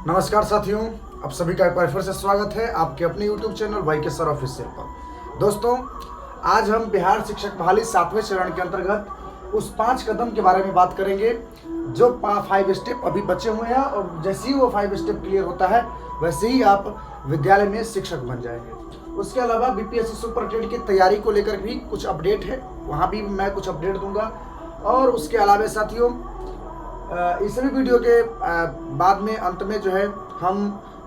नमस्कार साथियों, आप सभी का एक बार फिर से स्वागत है आपके अपने YouTube चैनल वाईके सर ऑफिशियल पर। दोस्तों, आज हम बिहार शिक्षक बहाली 7वें चरण के अंतर्गत उस 5 कदम के बारे में बात करेंगे जो 5 स्टेप अभी बचे हुए हैं, और जैसे ही वो 5 स्टेप क्लियर होता है वैसे ही आप विद्यालय में शिक्षक बन जाएंगे। उसके अलावा बीपीएससी सुपर टेट की तैयारी को लेकर भी कुछ अपडेट है, वहाँ भी मैं कुछ अपडेट दूंगा। और उसके अलावा साथियों, इस वीडियो के बाद में अंत में जो है हम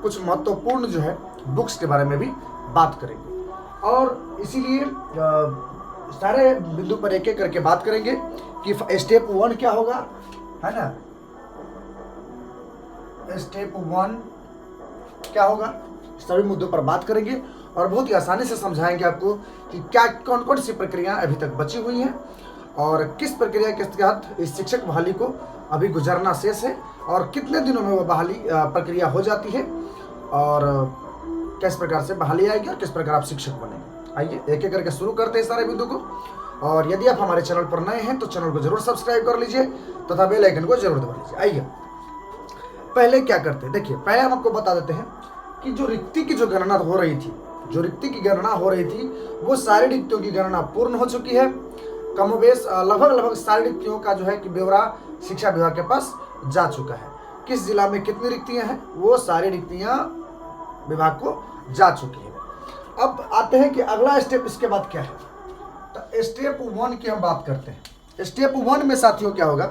कुछ महत्वपूर्ण जो है बुक्स के बारे में भी बात करेंगे, और इसीलिए सारे बिंदु पर एक एक करके बात करेंगे कि स्टेप 1 क्या होगा, है ना। स्टेप 1 क्या होगा, सभी मुद्दों पर बात करेंगे और बहुत ही आसानी से समझाएंगे आपको कि क्या कौन कौन सी प्रक्रिया अभी तक बची हुई हैं और किस प्रक्रिया के तहत इस शिक्षक बहाली को अभी गुजरना शेष है, और कितने दिनों में वो बहाली प्रक्रिया हो जाती है, और किस प्रकार से बहाली आएगी और किस प्रकार आप शिक्षक बनेंगे। आइए एक एक करके शुरू करते हैं सारे बिंदु को। और यदि आप हमारे चैनल पर नए हैं तो चैनल को जरूर सब्सक्राइब कर लीजिए तथा बेल आइकन को जरूर दबा लीजिए। आइए पहले क्या करते हैं, देखिए पहले हम आपको बता देते हैं कि जो रिक्ति की जो गणना हो रही थी, वो सारी रिक्तियों की गणना पूर्ण हो चुकी है। कमोबेश लगभग सारी रिक्तियों का जो है कि ब्यौरा शिक्षा विभाग के पास जा चुका है। किस जिला में कितनी रिक्तियां हैं, वो सारी रिक्तियां विभाग को जा चुकी है। अब आते हैं कि अगला स्टेप इसके बाद क्या है। तो स्टेप 1 की हम बात करते हैं। स्टेप 1 में साथियों क्या होगा,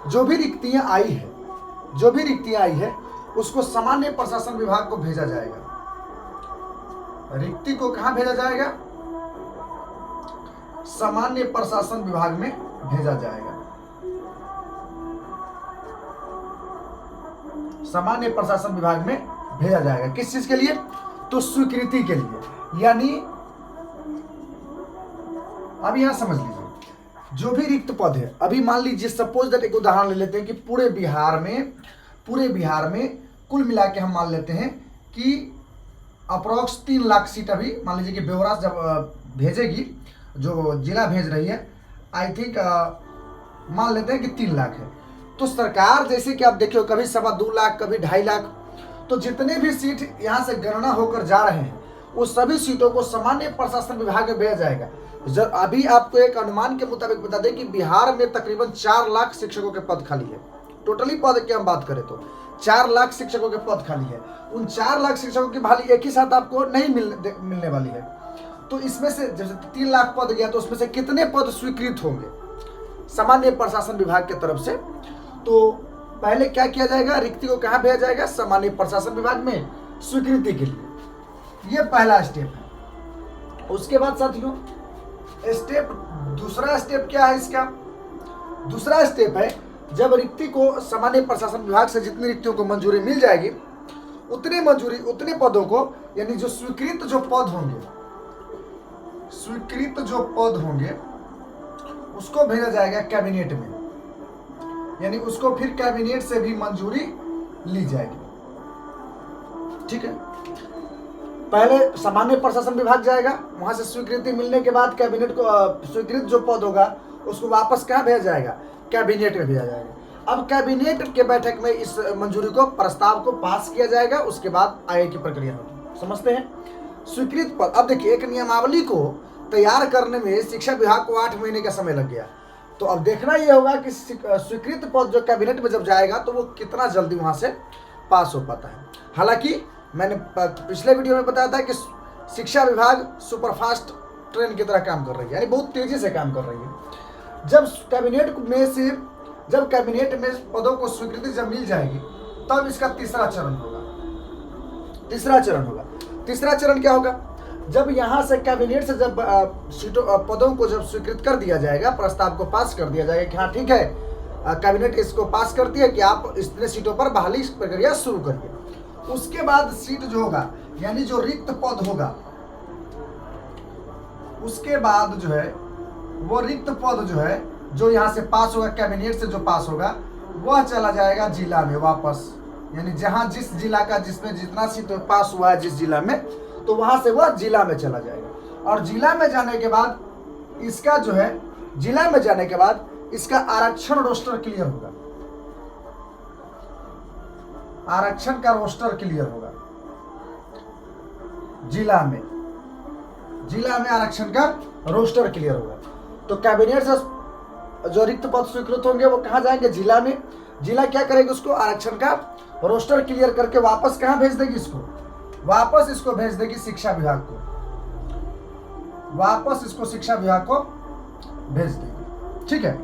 जो भी रिक्तियां आई है उसको सामान्य प्रशासन विभाग को भेजा जाएगा। रिक्ति को कहां भेजा जाएगा, सामान्य प्रशासन विभाग में भेजा जाएगा। सामान्य प्रशासन विभाग में भेजा जाएगा किस चीज के लिए, तो स्वीकृति के लिए। यानी अब यहां समझ लीजिए, जो भी रिक्त पद है, अभी मान लीजिए सपोज दैट एक उदाहरण ले लेते हैं कि पूरे बिहार में कुल मिला के हम मान लेते हैं कि अप्रोक्स 3 लाख सीट अभी मान लीजिए कि ब्यौरा जब भेजेगी, जो जिला भेज रही है, आई थिंक मान लेते हैं कि 3 लाख है। तो सरकार जैसे कि आप देखिए कभी 2.25 लाख, कभी 2.5 लाख, तो जितने भी सीट यहाँ से गणना होकर जा रहे हैं उस सभी सीटों को सामान्य प्रशासन विभाग में भेजा जाएगा। अभी आपको एक अनुमान के मुताबिक बता दें कि बिहार में तकरीबन 4 लाख शिक्षकों के पद खाली है। टोटली पद की हम बात करें तो 4 लाख शिक्षकों के पद खाली है। उन 4 लाख शिक्षकों की बहाली एक ही साथ आपको नहीं मिलने वाली है। तो इसमें से जैसे 3 लाख पद गया तो उसमें से कितने पद स्वीकृत होंगे सामान्य प्रशासन विभाग की तरफ से। तो पहले क्या किया जाएगा, रिक्ति को कहां भेजा जाएगा, सामान्य प्रशासन विभाग में स्वीकृति के लिए। यह पहला स्टेप है। उसके बाद साथियों दूसरा स्टेप क्या है इसका, दूसरा स्टेप है जब रिक्ति को सामान्य प्रशासन विभाग से जितनी रिक्तियों को मंजूरी मिल जाएगी उतने पदों को, यानी जो स्वीकृत जो पद होंगे उसको भेजा जाएगा कैबिनेट में, यानी उसको फिर कैबिनेट से भी मंजूरी ली जाएगी। ठीक है, पहले सामान्य प्रशासन विभाग जाएगा, वहां से स्वीकृति मिलने के बाद कैबिनेट को स्वीकृत जो पद होगा उसको वापस कहाँ भेजा जाएगा, कैबिनेट में भेजा जाएगा। अब कैबिनेट के बैठक में इस मंजूरी को, प्रस्ताव को पास किया जाएगा, उसके बाद आगे की प्रक्रिया होगी। समझते हैं, स्वीकृत पद। अब देखिए, एक नियमावली को तैयार करने में शिक्षा विभाग को 8 महीने का समय लग गया। तो अब देखना यह होगा कि स्वीकृत पद जो कैबिनेट में जब जाएगा तो वो कितना जल्दी वहां से पास हो पाता है। हालांकि मैंने पिछले वीडियो में बताया था कि शिक्षा विभाग सुपरफास्ट ट्रेन की तरह काम कर रही है, यानी बहुत तेजी से काम कर रही है। जब कैबिनेट में पदों को स्वीकृति जब मिल जाएगी तब इसका तीसरा चरण होगा। तीसरा चरण क्या होगा, जब यहाँ से कैबिनेट से जब पदों को जब स्वीकृत कर दिया जाएगा, प्रस्ताव को पास कर दिया जाएगा कि हाँ ठीक है, कैबिनेट इसको पास करती है कि आप इतने सीटों पर बहाली प्रक्रिया शुरू करिए। उसके बाद सीट जो होगा, यानी जो रिक्त पद होगा, उसके बाद जो है वो रिक्त पद जो है जो यहाँ से पास होगा, कैबिनेट से जो पास होगा, वह चला जाएगा जिला में वापस। यानी जहाँ जिस जिला का जिसमें जितना सीट पास हुआ है जिस जिला में, तो वहां से वह जिला में चला जाएगा। और जिला में जाने के बाद इसका आरक्षण रोस्टर क्लियर होगा। आरक्षण का रोस्टर क्लियर होगा। जिला में आरक्षण का रोस्टर क्लियर होगा। तो कैबिनेट से जो रिक्त पद स्वीकृत होंगे वो कहाँ जाएंगे? जिला में। जिला क्या करेगी? उसको आरक्षण का रोस्टर क्लियर करके वापस कहाँ भेज देगी? इसको वापस इसको भेज देगी शिक्षा विभाग को, वापस इसको शिक्षा विभाग को भेज देगी। ठीक है,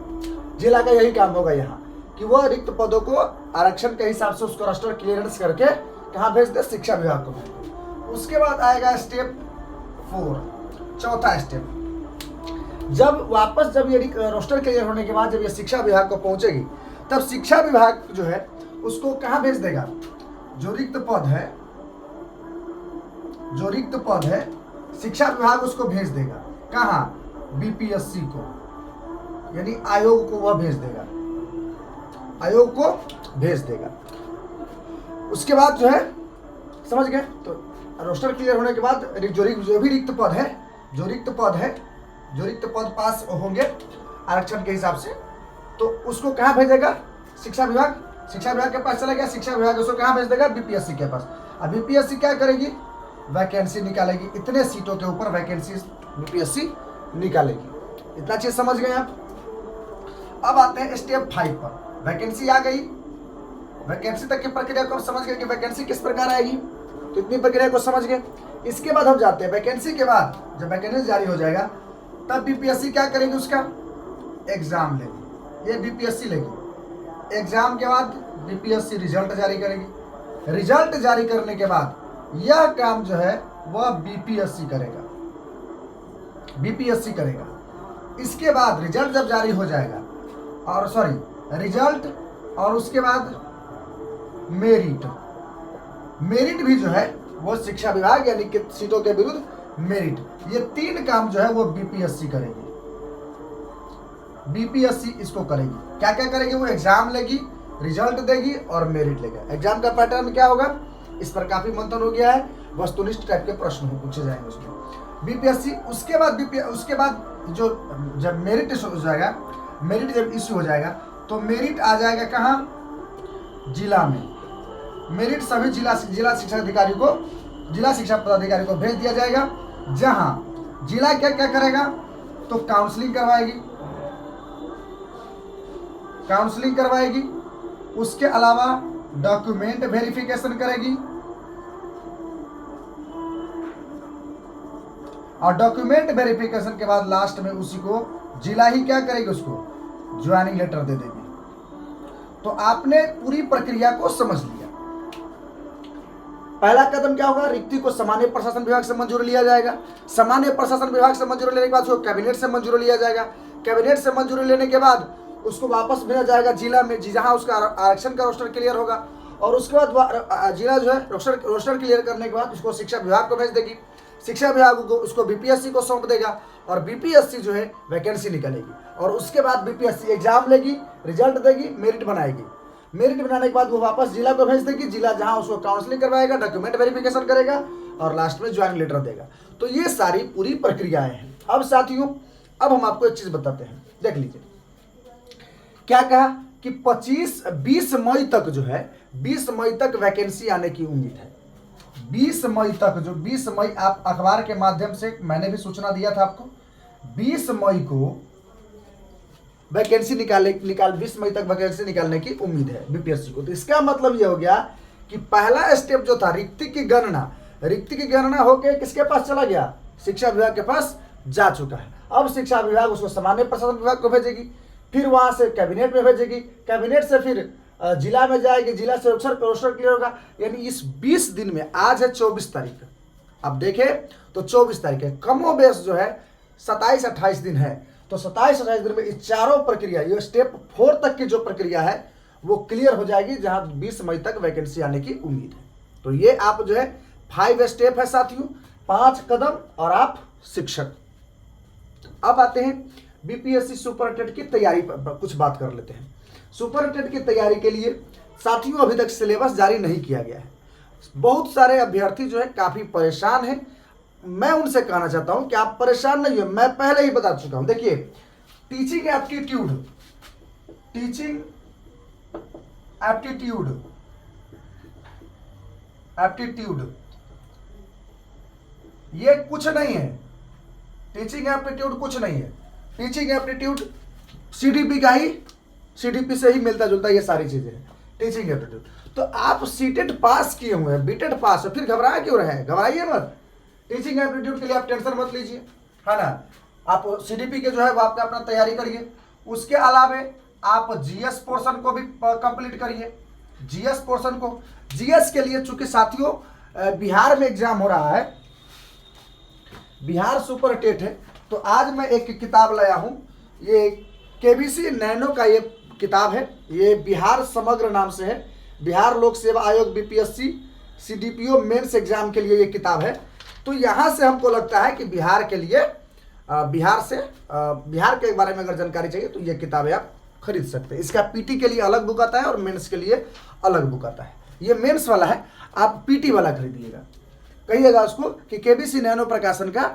जिला का यही काम होगा यहाँ कि वो रिक्त पदों को आरक्षण के हिसाब से उसको रोस्टर क्लियरेंस करके कहाँ भेज दे? शिक्षा विभाग को भेज दे। उसके बाद आएगा स्टेप 4, चौथा स्टेप। जब ये रोस्टर क्लियर होने के बाद जब ये शिक्षा विभाग को पहुंचेगी, तब शिक्षा विभाग जो है उसको कहाँ भेज देगा? जो रिक्त पद है शिक्षा विभाग उसको भेज देगा। कहाँ? बीपीएससी को, यानी आयोग को वह भेज देगा, आयोग को भेज देगा। उसके बाद जो है, समझ गए? तो रोस्टर क्लियर होने के बाद जो भी रिक्त पद पास होंगे आरक्षण के हिसाब से, तो उसको कहाँ भेजेगा? शिक्षा विभाग के पास चला गया। शिक्षा विभाग उसको कहाँ भेज देगा? बीपीएससी के पास। अब बीपीएससी क्या करेगी? वैकेंसी निकालेगी। इतने सीटों के ऊपर वैकेंसी बीपीएससी निकालेगी। इतना चीज समझ गए आप? अब आते हैं स्टेप 5 पर। वैकेंसी आ गई, वैकेंसी तक की प्रक्रिया को समझ गए कि वैकेंसी किस प्रकार आएगी, तो इतनी प्रक्रिया को समझ गए। इसके बाद हम जाते हैं वैकेंसी के बाद, जब वैकेंसी जारी हो जाएगा तब बीपीएससी क्या करेगी? उसका एग्जाम लेगी। ये बीपीएससी लेगी। एग्जाम के बाद बीपीएससी रिजल्ट जारी करेगी। रिजल्ट जारी करने के बाद यह काम जो है वह बीपीएससी करेगा। इसके बाद रिजल्ट जब जारी हो जाएगा, और रिजल्ट और उसके बाद मेरिट भी जो है वो शिक्षा विभाग यानी कि सीटों के विरुद्ध मेरिट, ये 3 काम जो है वो बीपीएससी करेगी। बीपीएससी इसको करेगी। क्या क्या करेगी? वो एग्जाम लेगी, रिजल्ट देगी और मेरिट लेगा। एग्जाम का पैटर्न क्या होगा? इस पर काफी मंथन हो गया है, वस्तुनिष्ठ टाइप के प्रश्न पूछे जाएंगे उसमें। बीपीएससी उसके बाद जब मेरिट इशू हो जाएगा, मेरिट जब इशू हो जाएगा तो मेरिट आ जाएगा कहाँ? जिला में। मेरिट सभी जिला शिक्षा पदाधिकारी को भेज दिया जाएगा, जहां जिला क्या क्या करेगा? तो काउंसलिंग करवाएगी। उसके अलावा डॉक्यूमेंट वेरिफिकेशन करेगी, और डॉक्यूमेंट वेरिफिकेशन के बाद लास्ट में उसी को जिला ही क्या करेगी? उसको ज्वाइनिंग लेटर दे देगी। तो आपने पूरी प्रक्रिया को समझ लिया। पहला कदम क्या होगा? रिक्ति को सामान्य प्रशासन विभाग से मंजूरी लिया जाएगा। सामान्य प्रशासन विभाग से मंजूरी लेने के बाद उसको कैबिनेट से मंजूरी लिया जाएगा। कैबिनेट से मंजूरी लेने के बाद उसको वापस भेजा जाएगा जिला में, जहां उसका आरक्षण का रोस्टर क्लियर होगा। और उसके बाद जिला जो है रोस्टर क्लियर करने के बाद उसको शिक्षा विभाग को भेज देगी। शिक्षा विभाग को उसको बीपीएससी को सौंप देगा, और बीपीएससी जो है वैकेंसी निकालेगी। और उसके बाद बीपीएससी एग्जाम लेगी, रिजल्ट देगी, मेरिट बनाएगी। मेरिट बनाने के बाद वो वापस जिला को भेज देगी। जिला जहां उसको काउंसलिंग करवाएगा, डॉक्यूमेंट वेरिफिकेशन करेगा और लास्ट में ज्वाइनिंग लेटर देगा। तो ये सारी पूरी प्रक्रियाएं हैं। अब साथियों, अब हम आपको एक चीज बताते हैं, देख लीजिए। क्या कहा कि 20 मई तक जो है 20 मई तक वैकेंसी आने की उम्मीद है। 20 मई तक, जो 20 मई आप अखबार के माध्यम से मैंने भी सूचना दिया था आपको, 20 मई को वैकेंसी 20 मई तक वैकेंसी निकालने की उम्मीद है बीपीएससी को। तो इसका मतलब ये हो गया कि पहला स्टेप जो था रिक्ति की गणना होके किसके पास चला गया? शिक्षा विभाग के पास जा चुका है। अब शिक्षा विभाग उसको सामान्य प्रशासन विभाग को भेजेगी, फिर वहां से कैबिनेट में भेजेगी, कैबिनेट से फिर जिला में जाएगी, जिला से रोस्टर क्लियर होगा। यानी इस 20 दिन में, आज है 24 तारीख, अब देखें तो 24 तारीख है, कमोबेश जो है 27-28 दिन है। तो 27-28 दिन में इस चारों प्रक्रिया, ये स्टेप 4 तक की जो प्रक्रिया है वो क्लियर हो जाएगी, जहां 20 मई तक वैकेंसी आने की उम्मीद है। तो ये आप जो है 5 स्टेप है साथियों, 5 कदम, और आप शिक्षक। अब आते हैं बीपीएससी सुपरिटेंडेंट की तैयारी पर कुछ बात कर लेते हैं। सुपरिटेंडेंट की तैयारी के लिए साथियों अभी तक सिलेबस जारी नहीं किया गया है। बहुत सारे अभ्यर्थी जो है काफी परेशान हैं। मैं उनसे कहना चाहता हूं कि आप परेशान नहीं हो, मैं पहले ही बता चुका हूं। देखिए, टीचिंग एप्टीट्यूड एप्टीट्यूड, ये कुछ नहीं है। टीचिंग एप्टीट्यूड कुछ नहीं है। टीचिंग एप्टीट्यूड सीडीपी का ही, सीडीपी से ही मिलता जुलता ये सारी चीजें हैं, टीचिंग एप्टीट्यूड। तो आप सीटेट पास किए हुए हैं, बीटेट पास है, फिर घबराए क्यों रहे? घबराइए मत। टीचिंग एप्टीट्यूड के लिए आप टेंशन मत लीजिए, है ना। आप सीडीपी के जो है वो आपका अपना तैयारी करिए। उसके अलावे आप जीएस पोर्शन को भी कंप्लीट करिए। जीएस पोर्शन को, जीएस के लिए चूंकि साथियों बिहार में एग्जाम हो रहा है, बिहार सुपर टेट है, तो आज मैं एक किताब लाया हूं। ये केबीसी नैनो का ये किताब है, ये बिहार समग्र नाम से है, बिहार लोक सेवा आयोग बीपीएससी सीडीपीओ मेंस एग्जाम के लिए ये किताब है। तो यहाँ से हमको लगता है कि बिहार के लिए बिहार के बारे में अगर जानकारी चाहिए तो ये किताबें आप खरीद सकते हैं। इसका पीटी के लिए अलग बुक आता है और मेंस के लिए अलग बुक आता है। ये मेंस वाला है, आप पीटी वाला खरीदिएगा, कहिएगा उसको कि केबीसी नैनो प्रकाशन का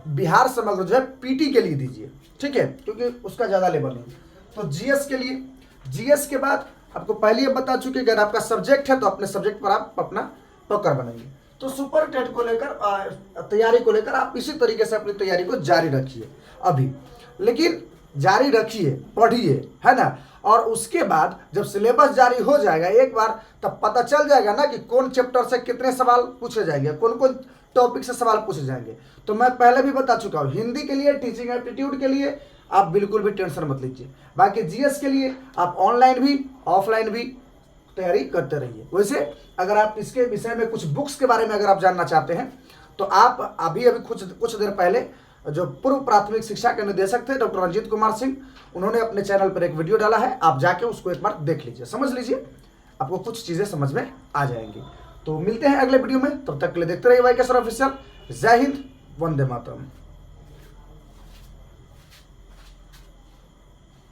बिहार समग्र जो है पीटी के लिए दीजिए, ठीक है, क्योंकि उसका ज़्यादा लेवल नहीं। तो जीएस के लिए, जीएस के बाद आपको पहले ये बता चुके अगर आपका सब्जेक्ट है तो अपने सब्जेक्ट पर आप अपना पकड़ बनाइए। तो सुपर टेट को लेकर तैयारी को लेकर आप इसी तरीके से अपनी तैयारी को जारी रखिए अभी, लेकिन जारी रखिए, पढ़िए, है ना। और उसके बाद जब सिलेबस जारी हो जाएगा एक बार, तब पता चल जाएगा ना कि कौन चैप्टर से कितने सवाल पूछे जाएंगे, कौन कौन टॉपिक से सवाल पूछे जाएंगे। तो मैं पहले भी बता चुका हूँ, हिंदी के लिए, टीचिंग एप्टीट्यूड के लिए आप बिल्कुल भी टेंशन मत लीजिए। बाकी जीएस के लिए आप ऑनलाइन भी ऑफलाइन भी तैयारी करते रहिए। वैसे अगर आप इसके विषय में कुछ बुक्स के बारे में अगर आप जानना चाहते हैं तो आप अभी कुछ देर पहले जो पूर्व प्राथमिक शिक्षा के निदेशक थे डॉक्टर रंजीत कुमार सिंह, उन्होंने अपने चैनल पर एक वीडियो डाला है, आप जाके उसको एक बार देख लीजिए, समझ लीजिए, आपको कुछ चीज़ें समझ में आ जाएंगी। तो मिलते हैं अगले वीडियो में, तब तक के लिए देखते रहिए वाई के सर ऑफिशियल। जय हिंद, वंदे मातरम।